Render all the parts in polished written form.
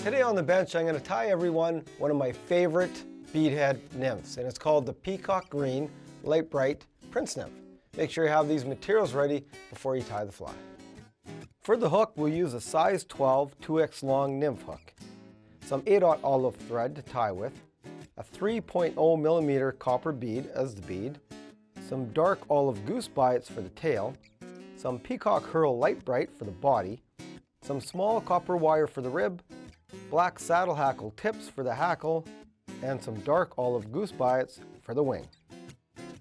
Today on the bench, I'm going to tie everyone one of my favorite beadhead nymphs, and it's called the Peacock Green Lite-Brite Prince Nymph. Make sure you have these materials ready before you tie the fly. For the hook, we'll use a size 12 2x long nymph hook, some 8/0 olive thread to tie with, a 3.0 millimeter copper bead as the bead, some dark olive goose bites for the tail, some Peacock Hurl Lite-Brite for the body, some small copper wire for the rib, black saddle hackle tips for the hackle, and some dark olive goose bites for the wing.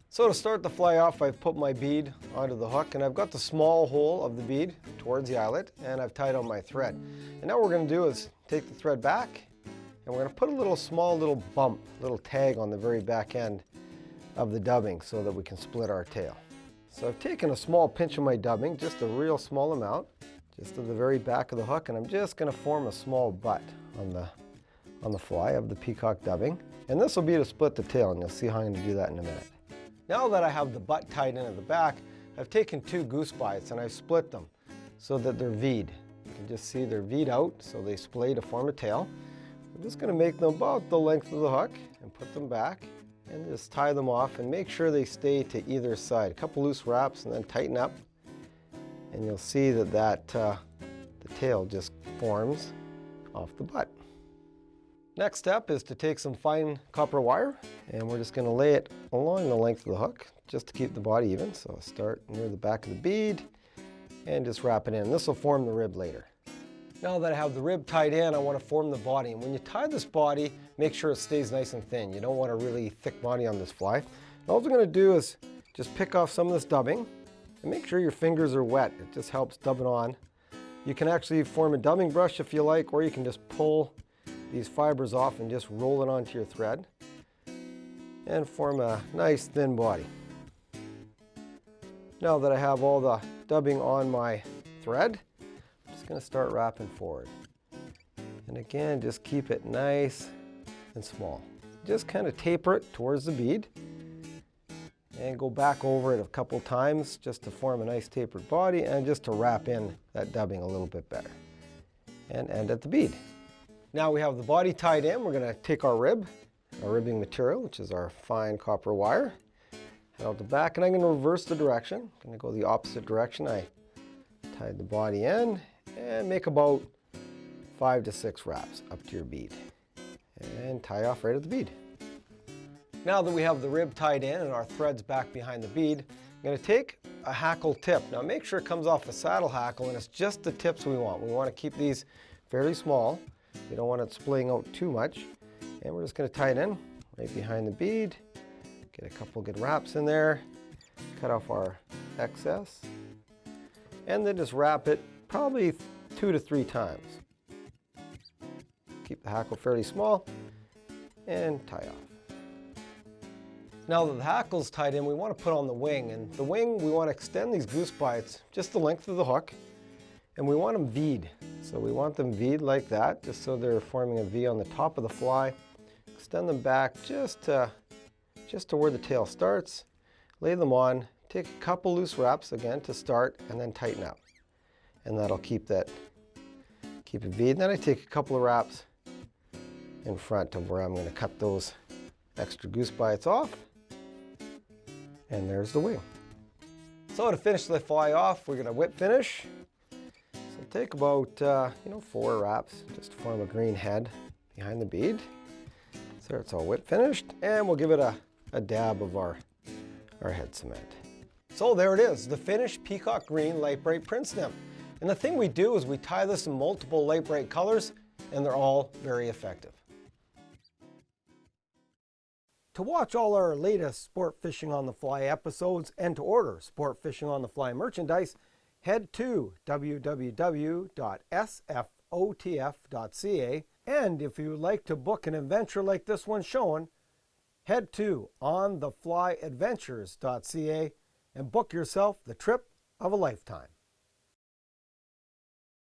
So to start the fly off, I've put my bead onto the hook, and I've got the small hole of the bead towards the eyelet, and I've tied on my thread. And now what we're going to do is take the thread back, and we're going to put a small little bump, little tag on the very back end of the dubbing so that we can split our tail. So I've taken a small pinch of my dubbing, just a real small amount, just to the very back of the hook, and I'm just going to form a small butt on the fly of the peacock dubbing. And this will be to split the tail, and you'll see how I'm going to do that in a minute. Now that I have the butt tied in at the back, I've taken 2 goose bites and I've split them so that they're V'd. You can just see they're V'd out, so they splay to form a tail. I'm just going to make them about the length of the hook and put them back and just tie them off and make sure they stay to either side. A couple loose wraps and then tighten up, and you'll see that the tail just forms off the butt. Next step is to take some fine copper wire, and we're just going to lay it along the length of the hook just to keep the body even. So I'll start near the back of the bead and just wrap it in. This will form the rib later. Now that I have the rib tied in, I want to form the body. And when you tie this body, make sure it stays nice and thin. You don't want a really thick body on this fly. And all we're going to do is just pick off some of this dubbing and make sure your fingers are wet. It just helps dub it on. You can actually form a dubbing brush if you like, or you can just pull these fibers off and just roll it onto your thread and form a nice thin body. Now that I have all the dubbing on my thread, I'm just going to start wrapping forward. And again, just keep it nice and small. Just kind of taper it towards the bead and go back over it a couple times just to form a nice tapered body and just to wrap in that dubbing a little bit better. And end at the bead. Now we have the body tied in, we're going to take our ribbing material, which is our fine copper wire, head out the back, and I'm going to reverse the direction. I'm going to go the opposite direction. I tied the body in and make about 5 to 6 wraps up to your bead and tie off right at the bead. Now that we have the rib tied in and our threads back behind the bead, I'm going to take a hackle tip. Now make sure it comes off a saddle hackle, and it's just the tips we want. We want to keep these fairly small. You don't want it splaying out too much. And we're just going to tie it in right behind the bead. Get a couple good wraps in there. Cut off our excess. And then just wrap it probably 2 to 3 times. Keep the hackle fairly small and tie off. Now that the hackle's tied in, we want to put on the wing. And the wing, we want to extend these goose bites just the length of the hook. And we want them V'd. So we want them V'd like that, just so they're forming a V on the top of the fly. Extend them back just to where the tail starts. Lay them on. Take a couple loose wraps again to start, and then tighten up. And that'll keep it V'd. Then I take a couple of wraps in front of where I'm going to cut those extra goose bites off. And there's the wing. So to finish the fly off, we're going to whip finish. Take about 4 wraps just to form a green head behind the bead. So it's all whip finished, and we'll give it a dab of our head cement. So there it is, the finished Peacock Green Lite-Brite Prince Nymph. And the thing we do is we tie this in multiple Lite-Brite colors, and they're all very effective. To watch all our latest Sport Fishing on the Fly episodes and to order Sport Fishing on the Fly merchandise, head to www.sfotf.ca, and if you would like to book an adventure like this one shown, head to ontheflyadventures.ca and book yourself the trip of a lifetime.